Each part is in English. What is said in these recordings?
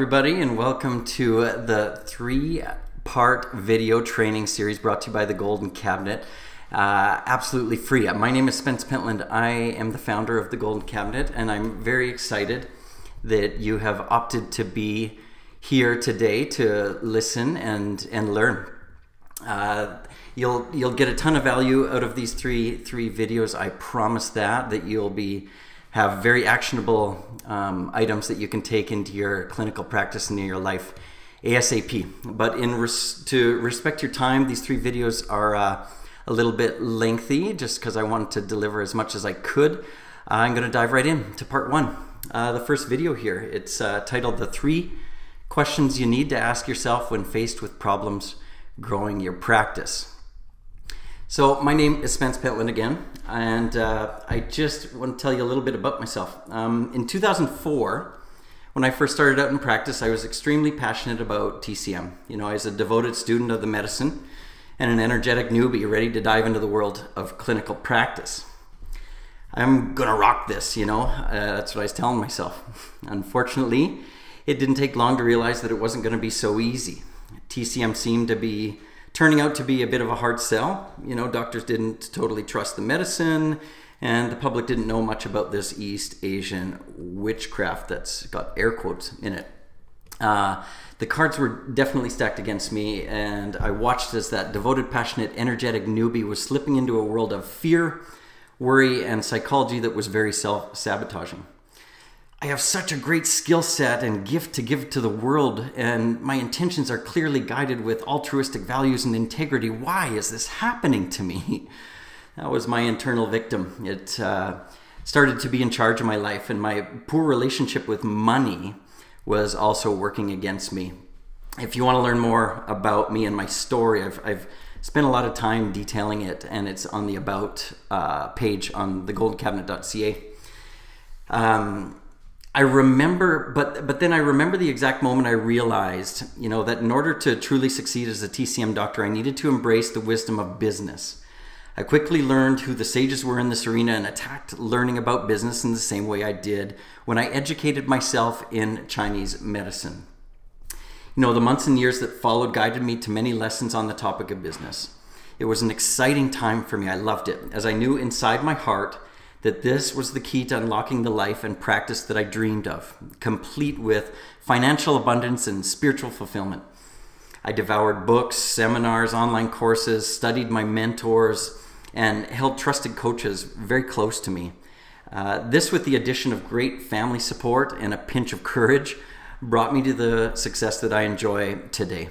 everybody, and welcome to the three-part video training series brought to you by the Golden Cabinet. Absolutely free. My name is Spence Pentland. I am the founder of the Golden Cabinet, and I'm very excited that you have opted to be here today to listen and learn. You'll get a ton of value out of these three videos. I promise that you'll have very actionable items that you can take into your clinical practice and in your life ASAP. But to respect your time, these three videos are a little bit lengthy just because I wanted to deliver as much as I could. I'm going to dive right in to part one. The first video here, it's titled The 3 Questions You Need to Ask Yourself When Faced with Problems Growing Your Practice. So my name is Spence Pentland again, and I just want to tell you a little bit about myself. In 2004, when I first started out in practice, I was extremely passionate about TCM. I was a devoted student of the medicine and an energetic newbie ready to dive into the world of clinical practice. I'm gonna rock this, that's what I was telling myself. Unfortunately, it didn't take long to realize that it wasn't gonna be so easy. TCM seemed to be turning out to be a bit of a hard sell. Doctors didn't totally trust the medicine, and the public didn't know much about this East Asian witchcraft that's got air quotes in it. The cards were definitely stacked against me, and I watched as that devoted, passionate, energetic newbie was slipping into a world of fear, worry, and psychology that was very self-sabotaging. I have such a great skill set and gift to give to the world, and my intentions are clearly guided with altruistic values and integrity. Why is this happening to me? That was my internal victim. It started to be in charge of my life, and my poor relationship with money was also working against me. If you want to learn more about me and my story, I've spent a lot of time detailing it, and it's on the About page on thegoldencabinet.ca. I remember, but then I remember the exact moment I realized, that in order to truly succeed as a TCM doctor, I needed to embrace the wisdom of business. I quickly learned who the sages were in this arena and attacked learning about business in the same way I did when I educated myself in Chinese medicine. The months and years that followed guided me to many lessons on the topic of business. It was an exciting time for me. I loved it, as I knew inside my heart that this was the key to unlocking the life and practice that I dreamed of, complete with financial abundance and spiritual fulfillment. I devoured books, seminars, online courses, studied my mentors, and held trusted coaches very close to me. This, with the addition of great family support and a pinch of courage, brought me to the success that I enjoy today.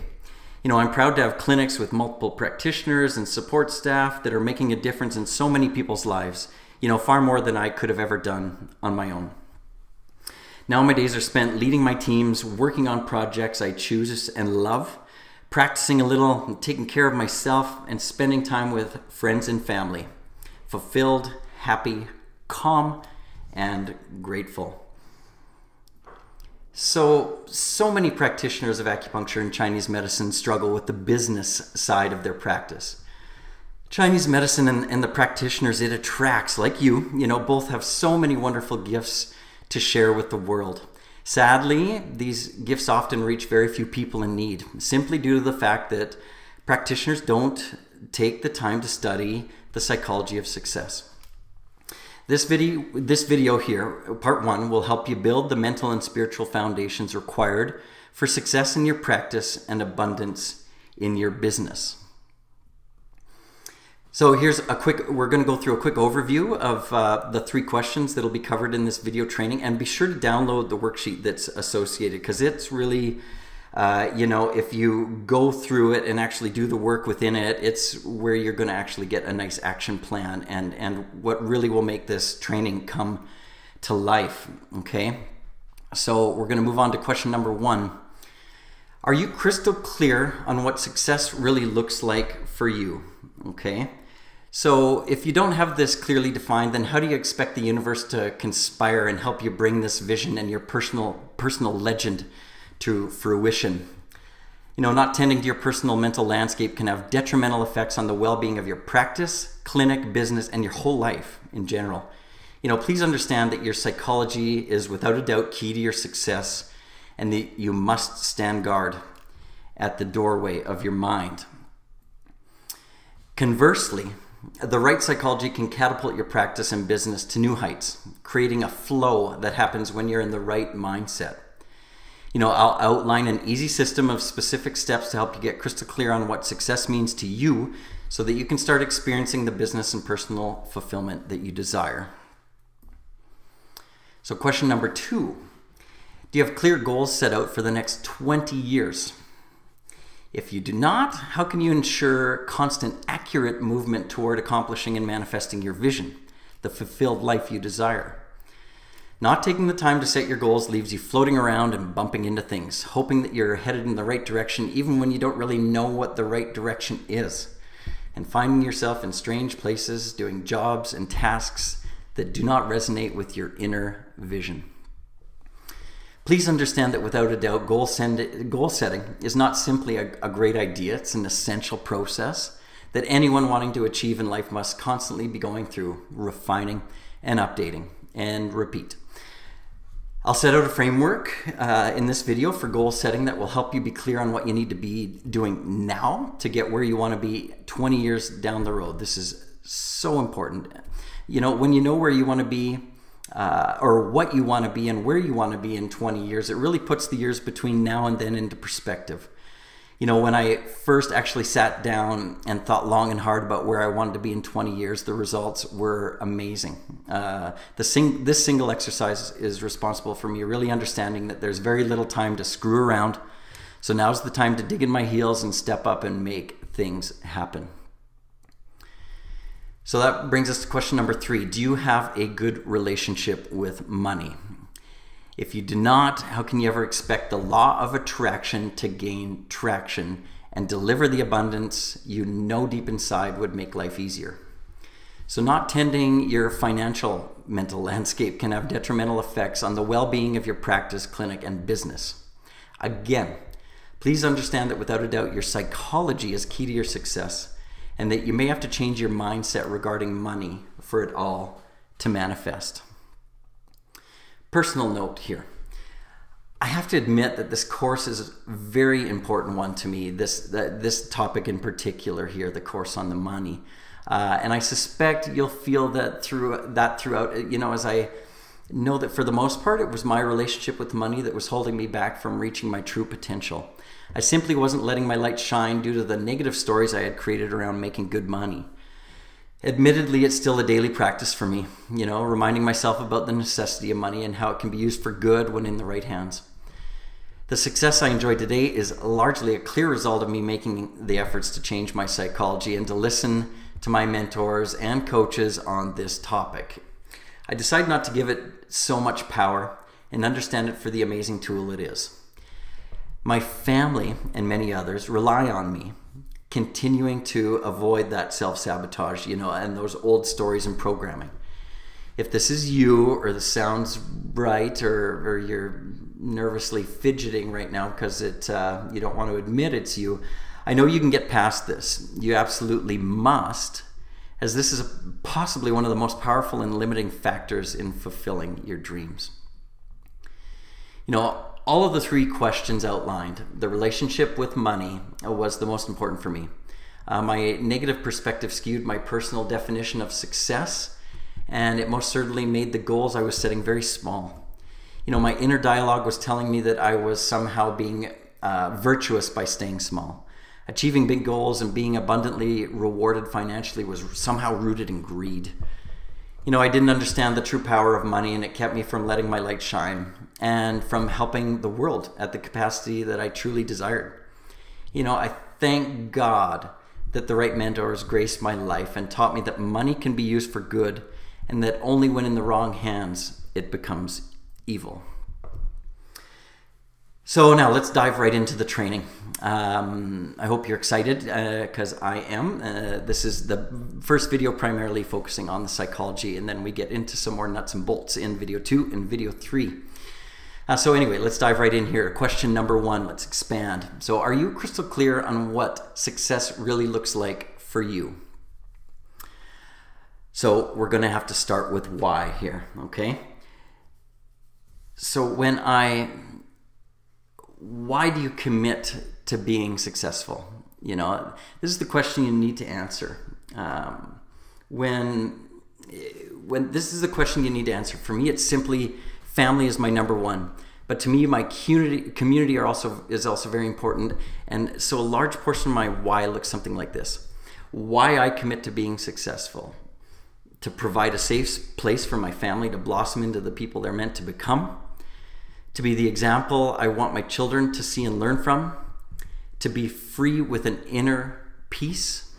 I'm proud to have clinics with multiple practitioners and support staff that are making a difference in so many people's lives. Far more than I could have ever done on my own. Now my days are spent leading my teams, working on projects I choose and love, practicing a little, taking care of myself, and spending time with friends and family. Fulfilled, happy, calm, and grateful. So many practitioners of acupuncture and Chinese medicine struggle with the business side of their practice. Chinese medicine and the practitioners it attracts, like you, both have so many wonderful gifts to share with the world. Sadly, these gifts often reach very few people in need, simply due to the fact that practitioners don't take the time to study the psychology of success. This video here, part one, will help you build the mental and spiritual foundations required for success in your practice and abundance in your business. So we're going to go through a quick overview of the 3 questions that'll be covered in this video training, and be sure to download the worksheet that's associated, because it's really, if you go through it and actually do the work within it, it's where you're going to actually get a nice action plan and what really will make this training come to life, okay? So we're going to move on to question number 1. Are you crystal clear on what success really looks like for you, okay? So if you don't have this clearly defined, then how do you expect the universe to conspire and help you bring this vision and your personal legend to fruition? Not tending to your personal mental landscape can have detrimental effects on the well-being of your practice, clinic, business, and your whole life in general. Please understand that your psychology is without a doubt key to your success, and that you must stand guard at the doorway of your mind. Conversely, the right psychology can catapult your practice and business to new heights, creating a flow that happens when you're in the right mindset. I'll outline an easy system of specific steps to help you get crystal clear on what success means to you so that you can start experiencing the business and personal fulfillment that you desire. So question number 2, do you have clear goals set out for the next 20 years? If you do not, how can you ensure constant, accurate movement toward accomplishing and manifesting your vision, the fulfilled life you desire? Not taking the time to set your goals leaves you floating around and bumping into things, hoping that you're headed in the right direction even when you don't really know what the right direction is, and finding yourself in strange places doing jobs and tasks that do not resonate with your inner vision. Please understand that without a doubt, goal setting is not simply a great idea. It's an essential process that anyone wanting to achieve in life must constantly be going through, refining and updating, and repeat. I'll set out a framework in this video for goal setting that will help you be clear on what you need to be doing now to get where you want to be 20 years down the road. This is so important. When you know where you want to be, or what you want to be and where you want to be in 20 years, it really puts the years between now and then into perspective. When I first actually sat down and thought long and hard about where I wanted to be in 20 years, the results were amazing. This single exercise is responsible for me really understanding that there's very little time to screw around. So now's the time to dig in my heels and step up and make things happen. So that brings us to question number 3. Do you have a good relationship with money? If you do not, how can you ever expect the law of attraction to gain traction and deliver the abundance you know deep inside would make life easier? So not tending your financial mental landscape can have detrimental effects on the well-being of your practice, clinic, and business. Again, please understand that without a doubt, your psychology is key to your success, and that you may have to change your mindset regarding money for it all to manifest. Personal note here. I have to admit that this course is a very important one to me, this topic in particular here, the course on the money. And I suspect you'll feel that throughout, as I know that for the most part, it was my relationship with money that was holding me back from reaching my true potential. I simply wasn't letting my light shine due to the negative stories I had created around making good money. Admittedly, it's still a daily practice for me, reminding myself about the necessity of money and how it can be used for good when in the right hands. The success I enjoy today is largely a clear result of me making the efforts to change my psychology and to listen to my mentors and coaches on this topic. I decided not to give it so much power and understand it for the amazing tool it is. My family and many others rely on me, continuing to avoid that self-sabotage, and those old stories and programming. If this is you, or this sounds right, or you're nervously fidgeting right now because you don't want to admit it's you, I know you can get past this. You absolutely must, as this is possibly one of the most powerful and limiting factors in fulfilling your dreams. All of the 3 questions outlined, the relationship with money was the most important for me. My negative perspective skewed my personal definition of success, and it most certainly made the goals I was setting very small. My inner dialogue was telling me that I was somehow being virtuous by staying small. Achieving big goals and being abundantly rewarded financially was somehow rooted in greed. I didn't understand the true power of money, and it kept me from letting my light shine and from helping the world at the capacity that I truly desired. I thank God that the right mentors graced my life and taught me that money can be used for good, and that only when in the wrong hands it becomes evil. So now let's dive right into the training. I hope you're excited because I am. This is the first video primarily focusing on the psychology, and then we get into some more nuts and bolts in video 2 and video 3. So anyway, let's dive right in here. Question number 1, let's expand. So are you crystal clear on what success really looks like for you? So we're going to have to start with why here, okay? So when I why do you commit to being successful? This is the question you need to answer. When this is the question you need to answer. For me, it's simply family is my number one. But to me, my community is also very important. And so a large portion of my why looks something like this. Why I commit to being successful: to provide a safe place for my family to blossom into the people they're meant to become, to be the example I want my children to see and learn from, to be free with an inner peace,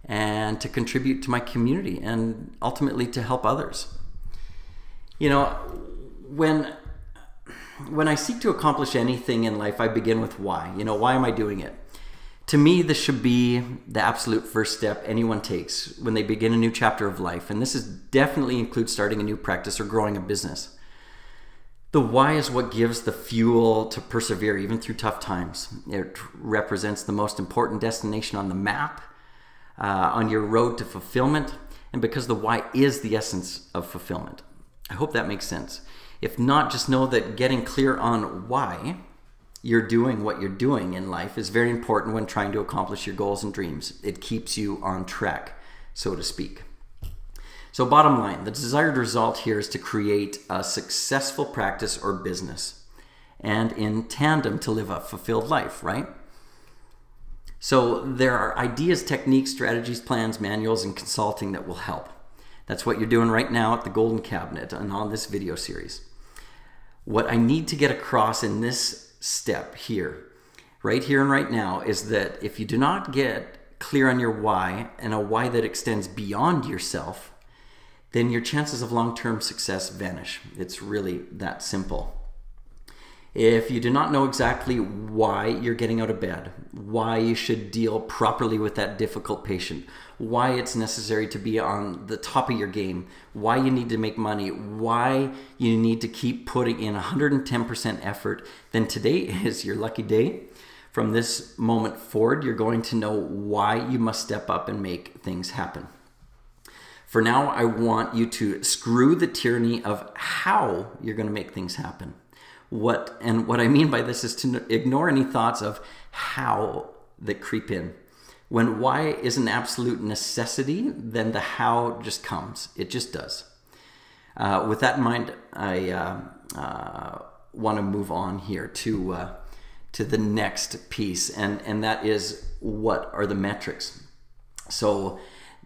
and to contribute to my community and ultimately to help others. When I seek to accomplish anything in life, I begin with why. Why am I doing it? To me, this should be the absolute first step anyone takes when they begin a new chapter of life. And this definitely includes starting a new practice or growing a business. The why is what gives the fuel to persevere even through tough times. It represents the most important destination on the map, on your road to fulfillment, and because the why is the essence of fulfillment. I hope that makes sense. If not, just know that getting clear on why you're doing what you're doing in life is very important when trying to accomplish your goals and dreams. It keeps you on track, so to speak. So bottom line, the desired result here is to create a successful practice or business, and in tandem to live a fulfilled life, right? So there are ideas, techniques, strategies, plans, manuals, and consulting that will help. That's what you're doing right now at the Golden Cabinet and on this video series. What I need to get across in this step here, right here and right now, is that if you do not get clear on your why, and a why that extends beyond yourself, then your chances of long-term success vanish. It's really that simple. If you do not know exactly why you're getting out of bed, why you should deal properly with that difficult patient, why it's necessary to be on the top of your game, why you need to make money, why you need to keep putting in 110% effort, then today is your lucky day. From this moment forward, you're going to know why you must step up and make things happen. For now, I want you to screw the tyranny of how you're going to make things happen. What I mean by this is to ignore any thoughts of how that creep in. When why is an absolute necessity, then the how just comes. It just does. With that in mind, I want to move on here to the next piece, and that is, what are the metrics? So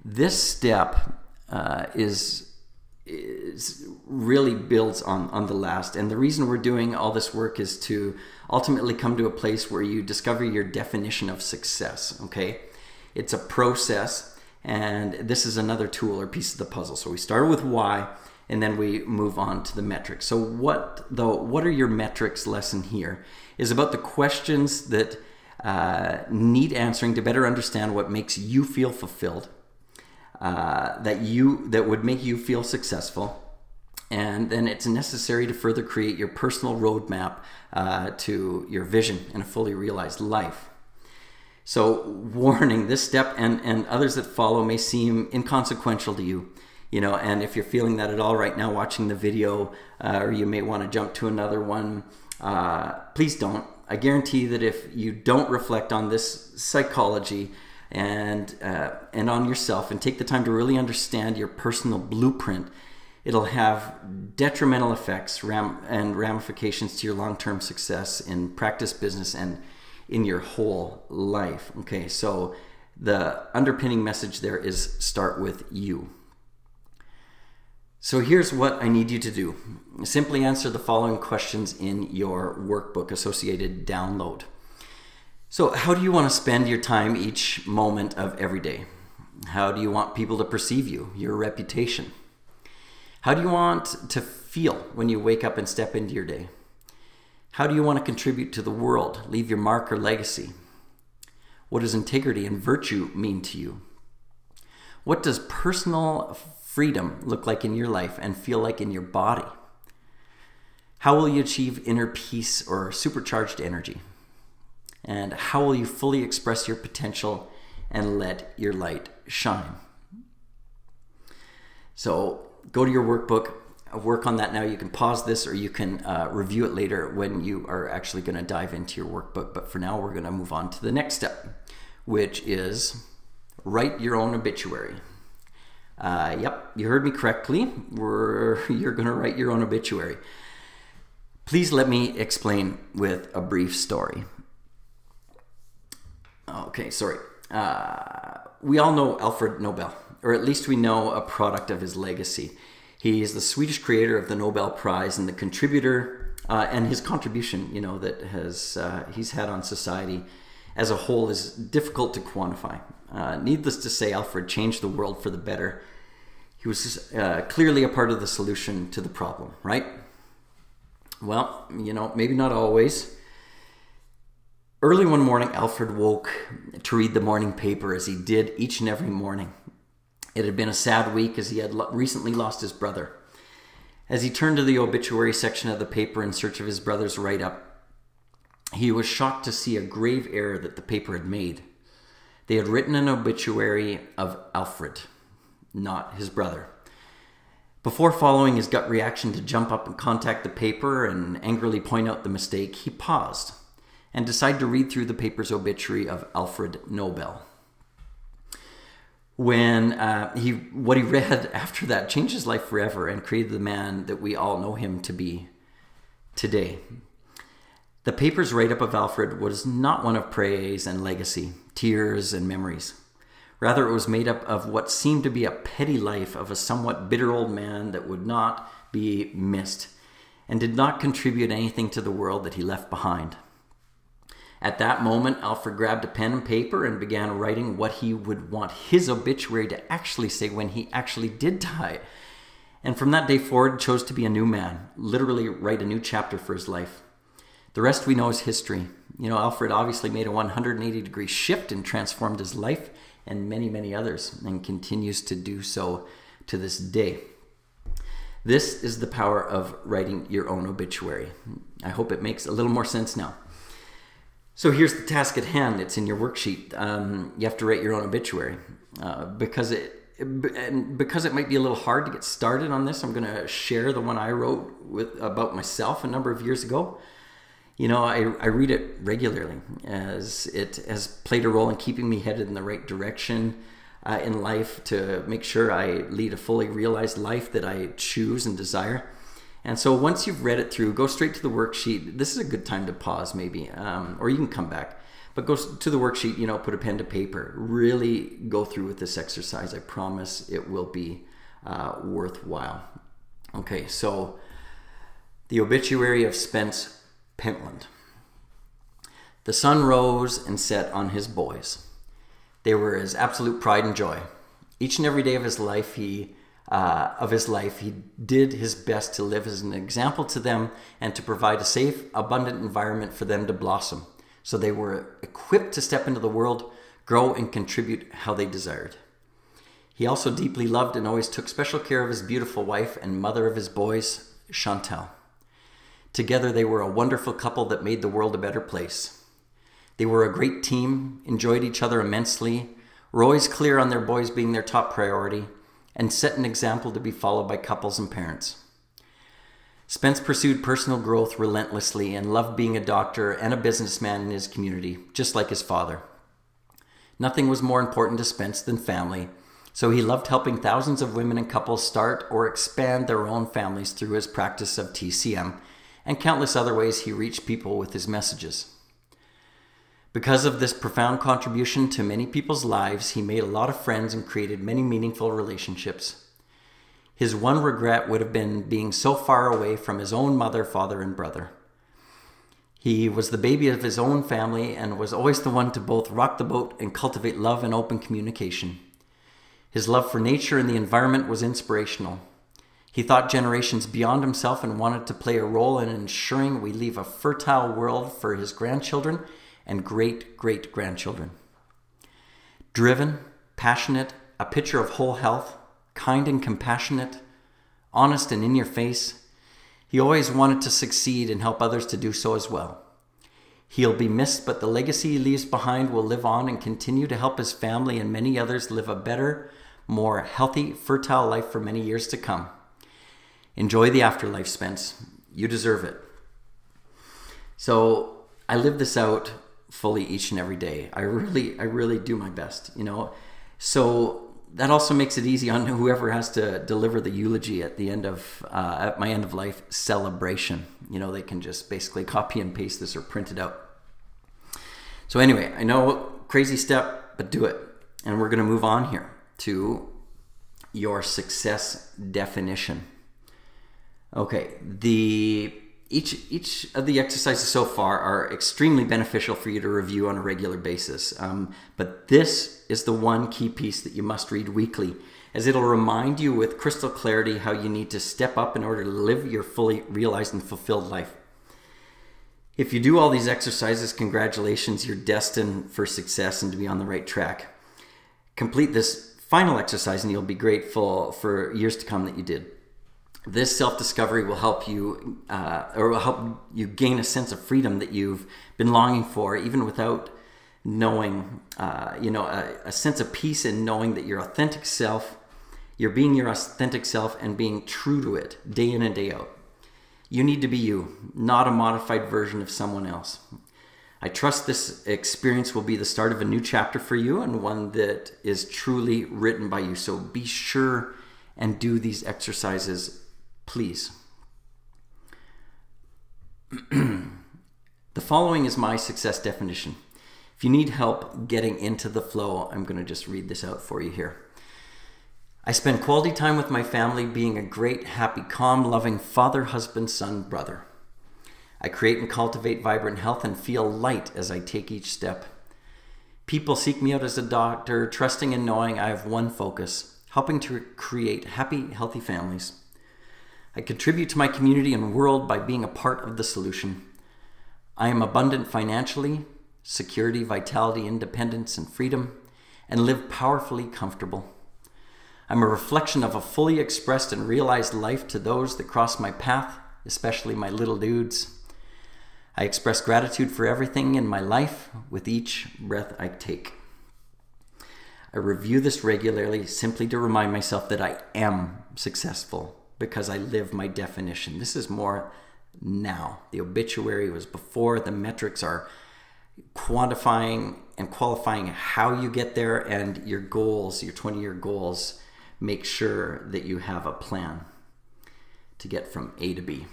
this step is really builds on the last, and the reason we're doing all this work is to ultimately come to a place where you discover your definition of success. Okay, it's a process, and this is another tool or piece of the puzzle. So we started with why, and then we move on to the metrics. So what are your metrics lesson here is about the questions that need answering to better understand what makes you feel fulfilled, that would make you feel successful, and then it's necessary to further create your personal roadmap to your vision and a fully realized life. So warning, this step and others that follow may seem inconsequential to you, and if you're feeling that at all right now watching the video, or you may want to jump to another one, please don't. I guarantee that if you don't reflect on this psychology and on yourself and take the time to really understand your personal blueprint, it'll have detrimental effects and ramifications to your long-term success in practice, business, and in your whole life. Okay, so the underpinning message there is start with you. So here's what I need you to do. Simply answer the following questions in your workbook associated download. So how do you want to spend your time each moment of every day? How do you want people to perceive you, your reputation? How do you want to feel when you wake up and step into your day? How do you want to contribute to the world, leave your mark or legacy? What does integrity and virtue mean to you? What does personal freedom look like in your life and feel like in your body? How will you achieve inner peace or supercharged energy? And how will you fully express your potential and let your light shine? So go to your workbook. work on that now. You can pause this or you can review it later when you are actually going to dive into your workbook. But for now, we're going to move on to the next step, which is write your own obituary. Yep, you heard me correctly. You're going to write your own obituary. Please let me explain with a brief story. Okay, sorry. We all know Alfred Nobel, or at least we know a product of his legacy. He is the Swedish creator of the Nobel Prize and the contributor, and his contribution, that he's had on society as a whole is difficult to quantify. Needless to say, Alfred changed the world for the better. He was clearly a part of the solution to the problem, right? Well, maybe not always. Early one morning, Alfred woke to read the morning paper as he did each and every morning. It had been a sad week as he had recently lost his brother. As he turned to the obituary section of the paper in search of his brother's write-up, he was shocked to see a grave error that the paper had made. They had written an obituary of Alfred, not his brother. Before following his gut reaction to jump up and contact the paper and angrily point out the mistake, he paused and decided to read through the paper's obituary of Alfred Nobel. What he read after that changed his life forever and created the man that we all know him to be today. The paper's write-up of Alfred was not one of praise and legacy, tears and memories. Rather, it was made up of what seemed to be a petty life of a somewhat bitter old man that would not be missed and did not contribute anything to the world that he left behind. At that moment, Alfred grabbed a pen and paper and began writing what he would want his obituary to actually say when he actually did die. And from that day forward, chose to be a new man, literally write a new chapter for his life. The rest we know is history. Alfred obviously made a 180-degree shift and transformed his life and many, many others, and continues to do so to this day. This is the power of writing your own obituary. I hope it makes a little more sense now. So here's the task at hand. It's in your worksheet. You have to write your own obituary. Because it might be a little hard to get started on this, I'm going to share the one I wrote about myself a number of years ago. I read it regularly as it has played a role in keeping me headed in the right direction in life to make sure I lead a fully realized life that I choose and desire. And so once you've read it through, go straight to the worksheet. This is a good time to pause maybe, or you can come back. But go to the worksheet, put a pen to paper. Really go through with this exercise. I promise it will be worthwhile. Okay, so the obituary of Spence Pentland. The sun rose and set on his boys. They were his absolute pride and joy. Each and every day of his life, he did his best to live as an example to them and to provide a safe, abundant environment for them to blossom, so they were equipped to step into the world, grow, and contribute how they desired. He also deeply loved and always took special care of his beautiful wife and mother of his boys, Chantal. Together, they were a wonderful couple that made the world a better place. They were a great team, enjoyed each other immensely, were always clear on their boys being their top priority, and set an example to be followed by couples and parents. Spence pursued personal growth relentlessly and loved being a doctor and a businessman in his community, just like his father. Nothing was more important to Spence than family, so he loved helping thousands of women and couples start or expand their own families through his practice of TCM and countless other ways he reached people with his messages. Because of this profound contribution to many people's lives, he made a lot of friends and created many meaningful relationships. His one regret would have been being so far away from his own mother, father, and brother. He was the baby of his own family and was always the one to both rock the boat and cultivate love and open communication. His love for nature and the environment was inspirational. He thought generations beyond himself and wanted to play a role in ensuring we leave a fertile world for his grandchildren and great-great-grandchildren. Driven, passionate, a picture of whole health, kind and compassionate, honest and in your face, he always wanted to succeed and help others to do so as well. He'll be missed, but the legacy he leaves behind will live on and continue to help his family and many others live a better, more healthy, fertile life for many years to come. Enjoy the afterlife, Spence. You deserve it. So I live this out fully each and every day. I really do my best, So that also makes it easy on whoever has to deliver the eulogy at the end of at my end of life celebration. They can just basically copy and paste this or print it out. So anyway, I know, crazy step, but do it. And we're going to move on here to your success definition. Okay, each of the exercises so far are extremely beneficial for you to review on a regular basis. But this is the one key piece that you must read weekly, as it'll remind you with crystal clarity how you need to step up in order to live your fully realized and fulfilled life. If you do all these exercises, congratulations, you're destined for success and to be on the right track. Complete this final exercise and you'll be grateful for years to come that you did. This self-discovery will help you, gain a sense of freedom that you've been longing for, even without knowing, a sense of peace in knowing that your authentic self, you're being your authentic self and being true to it day in and day out. You need to be you, not a modified version of someone else. I trust this experience will be the start of a new chapter for you and one that is truly written by you. So be sure and do these exercises, please. The following is my success definition. If you need help getting into the flow, I'm going to just read this out for you here. I spend quality time with my family being a great, happy, calm, loving father, husband, son, brother. I create and cultivate vibrant health and feel light as I take each step. People seek me out as a doctor, trusting and knowing I have one focus, helping to create happy, healthy families. I contribute to my community and world by being a part of the solution. I am abundant financially, security, vitality, independence, and freedom, and live powerfully comfortable. I'm a reflection of a fully expressed and realized life to those that cross my path, especially my little dudes. I express gratitude for everything in my life with each breath I take. I review this regularly simply to remind myself that I am successful because I live my definition. This is more now. The obituary was before. The metrics are quantifying and qualifying how you get there, and your goals, your 20-year goals, make sure that you have a plan to get from A to B.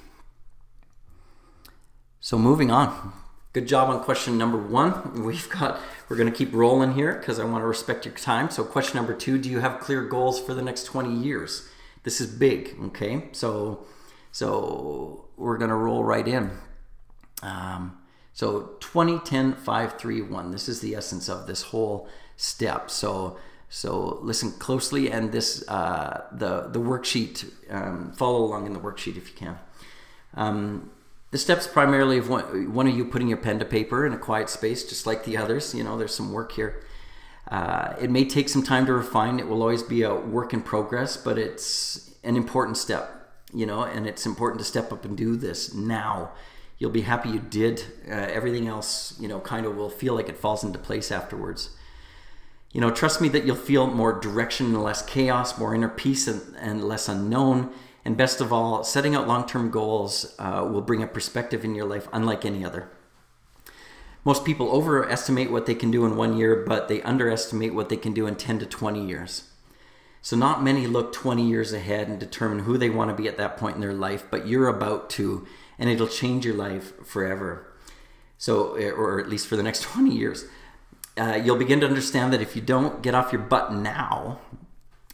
So moving on. Good job on question number 1. We're going to keep rolling here because I want to respect your time. So question number 2, do you have clear goals for the next 20 years? This is big, okay? So we're going to roll right in. So 20, 10, 5, 3, 1. This is the essence of this whole step. So listen closely, and this the worksheet. Follow along in the worksheet if you can. The steps primarily of one of you putting your pen to paper in a quiet space, just like the others. There's some work here. It may take some time to refine. It will always be a work in progress, but it's an important step. And it's important to step up and do this now. You'll be happy you did. Everything else, kind of will feel like it falls into place afterwards. Trust me that you'll feel more direction and less chaos, more inner peace and less unknown. And best of all, setting out long-term goals will bring a perspective in your life unlike any other. Most people overestimate what they can do in 1 year, but they underestimate what they can do in 10 to 20 years. So not many look 20 years ahead and determine who they want to be at that point in their life, but you're about to, and it'll change your life forever. So, or at least for the next 20 years. You'll begin to understand that if you don't get off your butt now,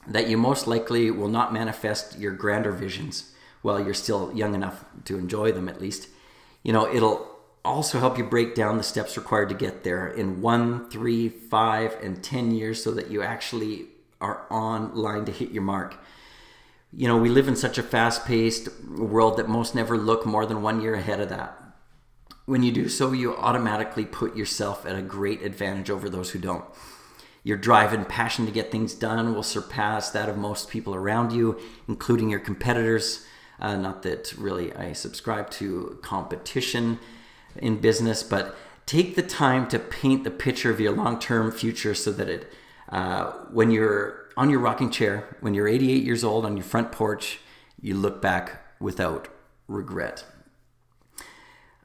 that you most likely will not manifest your grander visions while you're still young enough to enjoy them at least. It'll also help you break down the steps required to get there in 1, 3, 5, and 10 years so that you actually are on line to hit your mark. We live in such a fast-paced world that most never look more than 1 year ahead of that. When you do so, you automatically put yourself at a great advantage over those who don't. Your drive and passion to get things done will surpass that of most people around you, including your competitors. Not that really I subscribe to competition in business, but take the time to paint the picture of your long-term future so that when you're on your rocking chair, when you're 88 years old on your front porch, you look back without regret.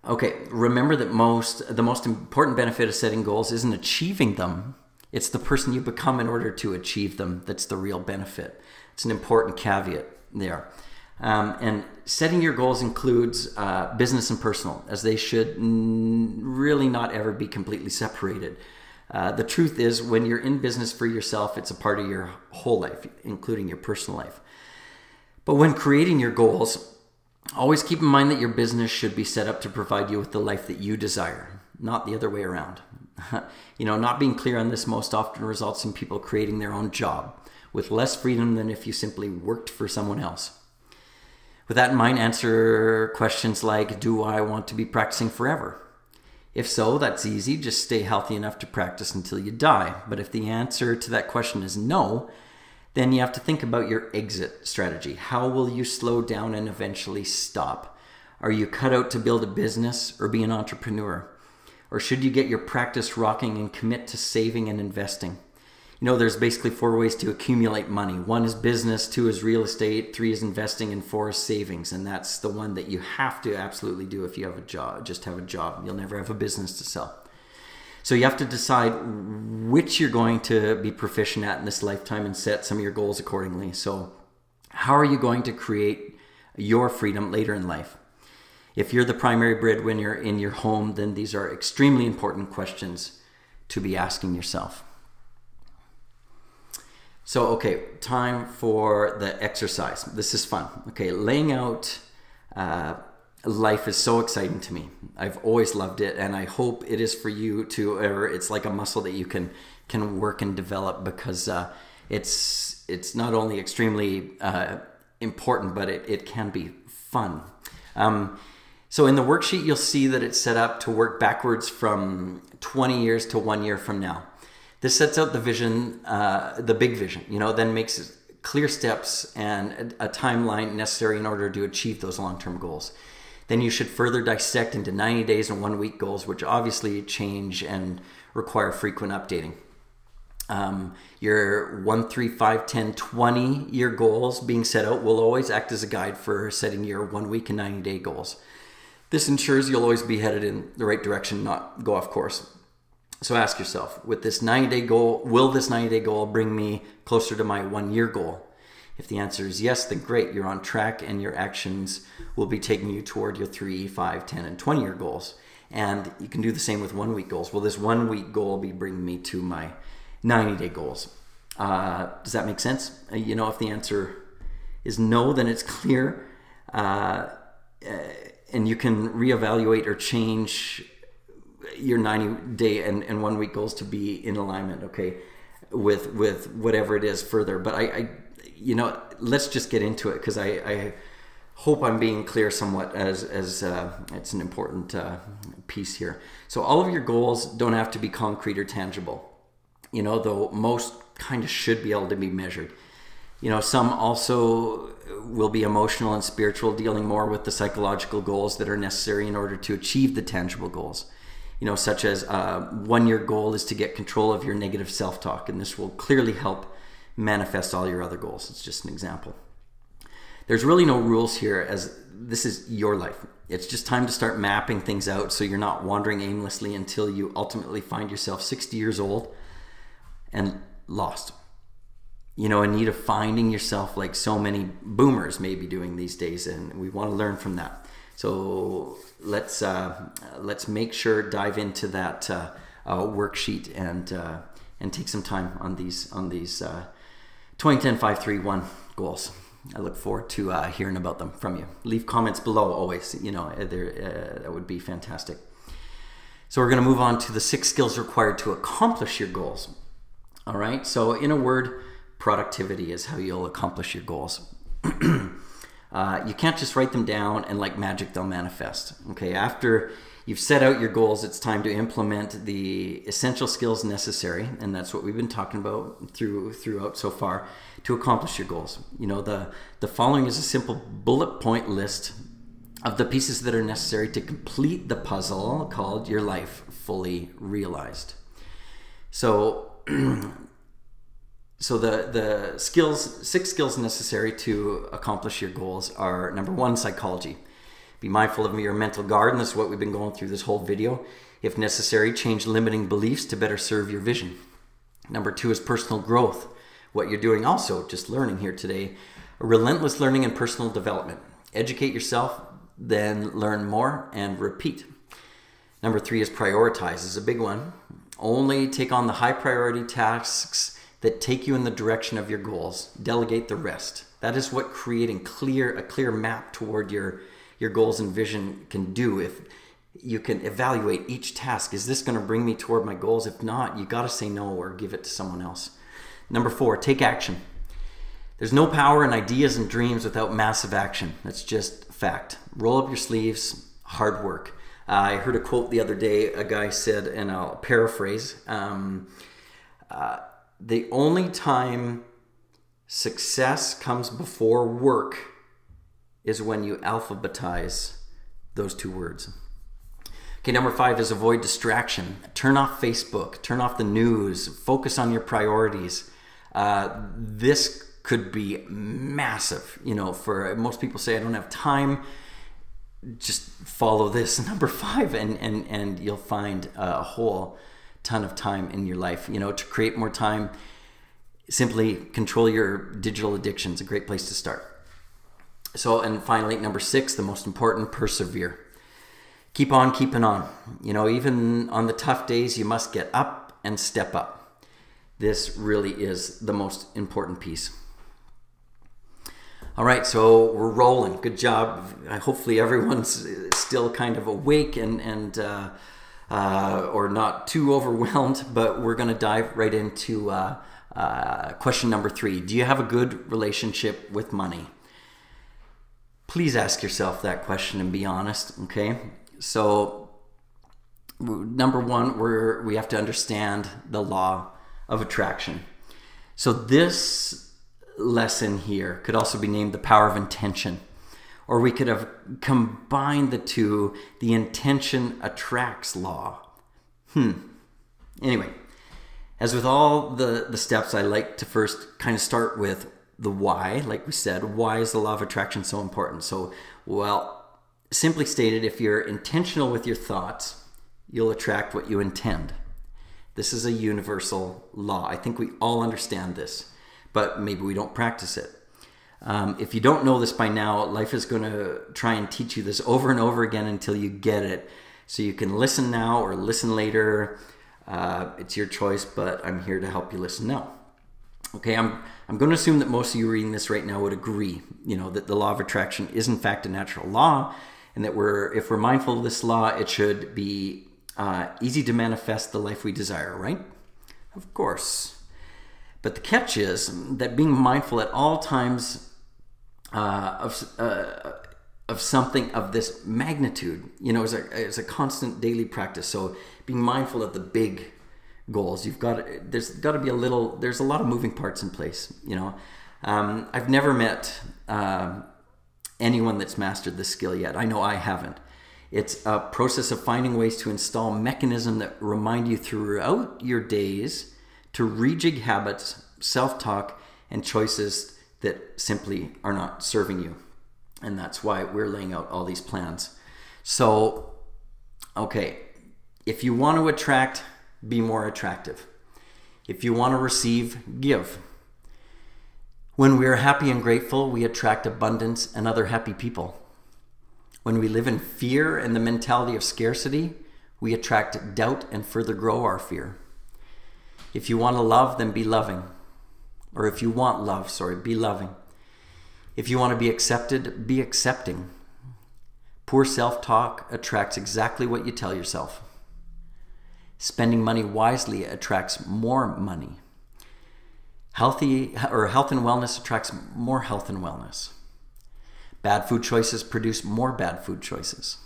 Okay, remember that the most important benefit of setting goals isn't achieving them. It's the person you become in order to achieve them that's the real benefit. It's an important caveat there. And setting your goals includes business and personal, as they should really not ever be completely separated. The truth is, when you're in business for yourself, it's a part of your whole life, including your personal life. But when creating your goals, always keep in mind that your business should be set up to provide you with the life that you desire, not the other way around. Not being clear on this most often results in people creating their own job with less freedom than if you simply worked for someone else. With that in mind, answer questions like, do I want to be practicing forever? If so, that's easy. Just stay healthy enough to practice until you die. But if the answer to that question is no, then you have to think about your exit strategy. How will you slow down and eventually stop? Are you cut out to build a business or be an entrepreneur? Or should you get your practice rocking and commit to saving and investing? There's basically 4 ways to accumulate money. 1 is business, 2 is real estate, 3 is investing, and 4 is savings. And that's the one that you have to absolutely do if you have a job. Just have a job. You'll never have a business to sell. So you have to decide which you're going to be proficient at in this lifetime and set some of your goals accordingly. So how are you going to create your freedom later in life? If you're the primary breadwinner in your home, then these are extremely important questions to be asking yourself. So, okay, time for the exercise. This is fun. Okay, laying out life is so exciting to me. I've always loved it, and I hope it is for you too. Or it's like a muscle that you can work and develop, because it's not only extremely important, but it can be fun. So in the worksheet, you'll see that it's set up to work backwards from 20 years to 1 year from now. This sets out the vision, the big vision, then makes clear steps and a timeline necessary in order to achieve those long-term goals. Then you should further dissect into 90 days and 1 week goals, which obviously change and require frequent updating. Your 1, 3, 5, 10, 20 year goals being set out will always act as a guide for setting your 1 week and 90 day goals. This ensures you'll always be headed in the right direction, not go off course. So ask yourself, with this 90-day goal, will this 90-day goal bring me closer to my 1 year goal? If the answer is yes, then great, you're on track and your actions will be taking you toward your 3, 5, 10, and 20 year goals. And you can do the same with 1 week goals. Will this 1 week goal be bringing me to my 90-day goals? Does that make sense? If the answer is no, then it's clear. And you can reevaluate or change your 90-day and 1 week goals to be in alignment, okay, with whatever it is further. But I let's just get into it, because I hope I'm being clear somewhat as it's an important piece here. So all of your goals don't have to be concrete or tangible, though most kind of should be able to be measured. Some also will be emotional and spiritual, dealing more with the psychological goals that are necessary in order to achieve the tangible goals. Such as 1 year goal is to get control of your negative self-talk, and this will clearly help manifest all your other goals. It's just an example. There's really no rules here, as this is your life. It's just time to start mapping things out so you're not wandering aimlessly until you ultimately find yourself 60 years old and lost. In need of finding yourself, like so many boomers may be doing these days, and we want to learn from that. So let's make sure dive into that worksheet and take some time on these 2010 531 goals. I look forward to hearing about them from you. Leave comments below always. That would be fantastic. So we're going to move on to the 6 skills required to accomplish your goals. All right. So in a word, productivity is how you'll accomplish your goals. You can't just write them down and like magic they'll manifest. Okay, after you've set out your goals, it's time to implement the essential skills necessary, and that's what we've been talking about throughout so far, to accomplish your goals. The following is a simple bullet point list of the pieces that are necessary to complete the puzzle called your life fully realized. So So the skills, 6 skills necessary to accomplish your goals are: number 1, psychology. Be mindful of your mental guard, and this is what we've been going through this whole video. If necessary, change limiting beliefs to better serve your vision. Number 2 is personal growth. What you're doing also, just learning here today. Relentless learning and personal development. Educate yourself, then learn more and repeat. Number 3 is prioritize. This is a big one. Only take on the high priority tasks that take you in the direction of your goals. Delegate the rest. That is what creating a clear map toward your goals and vision can do. If you can evaluate each task, is this going to bring me toward my goals? If not, you got to say no or give it to someone else. Number 4, take action. There's no power in ideas and dreams without massive action. That's just fact. Roll up your sleeves, hard work. I heard a quote the other day. A guy said, and I'll paraphrase, the only time success comes before work is when you alphabetize those 2 words. Okay, number 5 is avoid distraction. Turn off Facebook, turn off the news, focus on your priorities. This could be massive. For most people say, I don't have time. Just follow this, number 5, and you'll find a whole ton of time in your life. To create more time, simply control your digital addictions. A great place to start. So, and finally, number 6, the most important, persevere. Keep on keeping on. Even on the tough days, you must get up and step up. This really is the most important piece. All right, so we're rolling. Good job. Hopefully everyone's still kind of awake and or not too overwhelmed, but we're going to dive right into question number 3. Do you have a good relationship with money? Please ask yourself that question and be honest, okay? So, number 1, we have to understand the law of attraction. So this lesson here could also be named the power of intention. Or we could have combined the 2, the intention attracts law. Anyway, as with all the steps, I like to first kind of start with the why. Like we said, why is the law of attraction so important? So, simply stated, if you're intentional with your thoughts, you'll attract what you intend. This is a universal law. I think we all understand this, but maybe we don't practice it. If you don't know this by now, life is going to try and teach you this over and over again until you get it. So you can listen now or listen later. It's your choice, but I'm here to help you listen now. Okay, I'm going to assume that most of you reading this right now would agree, that the law of attraction is in fact a natural law, and that if we're mindful of this law, it should be easy to manifest the life we desire, right? Of course. But the catch is that being mindful at all times of something of this magnitude, is a constant daily practice. So being mindful of the big goals, there's a lot of moving parts in place. I've never met anyone that's mastered this skill yet. I know I haven't. It's a process of finding ways to install mechanisms that remind you throughout your days to rejig habits, self-talk, and choices that simply are not serving you. And that's why we're laying out all these plans. So, okay, if you want to attract, be more attractive. If you want to receive, give. When we are happy and grateful, we attract abundance and other happy people. When we live in fear and the mentality of scarcity, we attract doubt and further grow our fear. If you want to love, then be loving. Or if you want love, be loving. If you want to be accepted, be accepting. Poor self-talk attracts exactly what you tell yourself. Spending money wisely attracts more money. Health and wellness attracts more health and wellness. Bad food choices produce more bad food choices.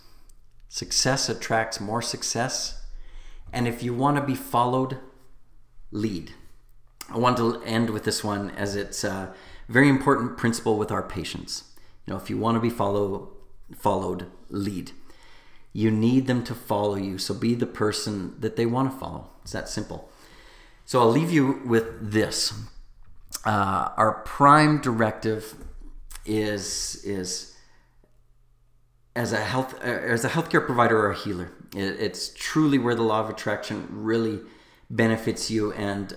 Success attracts more success. And if you want to be followed, lead. I want to end with this one, as it's a very important principle with our patients. If you want to be followed, lead. You need them to follow you, so be the person that they want to follow. It's that simple. So I'll leave you with this. Our prime directive is as a healthcare provider or a healer. It's truly where the law of attraction really benefits you, and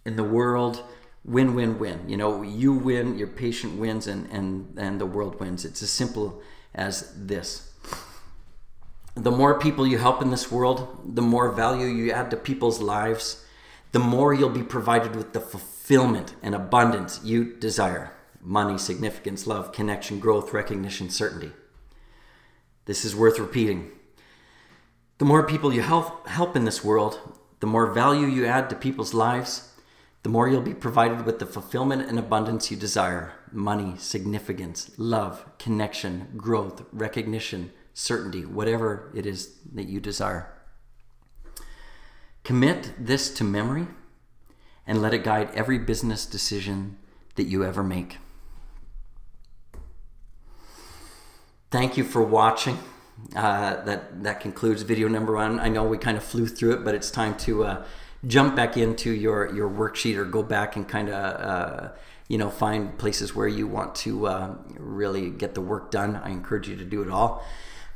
in the world, win-win-win. You know, you win, your patient wins, and the world wins. It's as simple as this. The more people you help in this world, the more value you add to people's lives, the more you'll be provided with the fulfillment and abundance you desire. Money, significance, love, connection, growth, recognition, certainty. This is worth repeating. The more people you help in this world, the more value you add to people's lives, the more you'll be provided with the fulfillment and abundance you desire. Money, significance, love, connection, growth, recognition, certainty, whatever it is that you desire. Commit this to memory and let it guide every business decision that you ever make. Thank you for watching. That concludes video number 1. I know we kind of flew through it, but it's time to jump back into your worksheet, or go back and kind of find places where you want to really get the work done. I encourage you to do it all.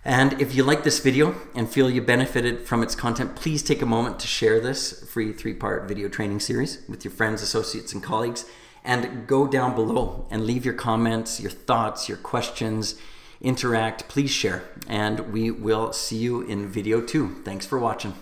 And if you like this video and feel you benefited from its content, please take a moment to share this free 3-part video training series with your friends, associates, and colleagues. And go down below and leave your comments, your thoughts, your questions. Interact, please share. And we will see you in video 2. Thanks for watching.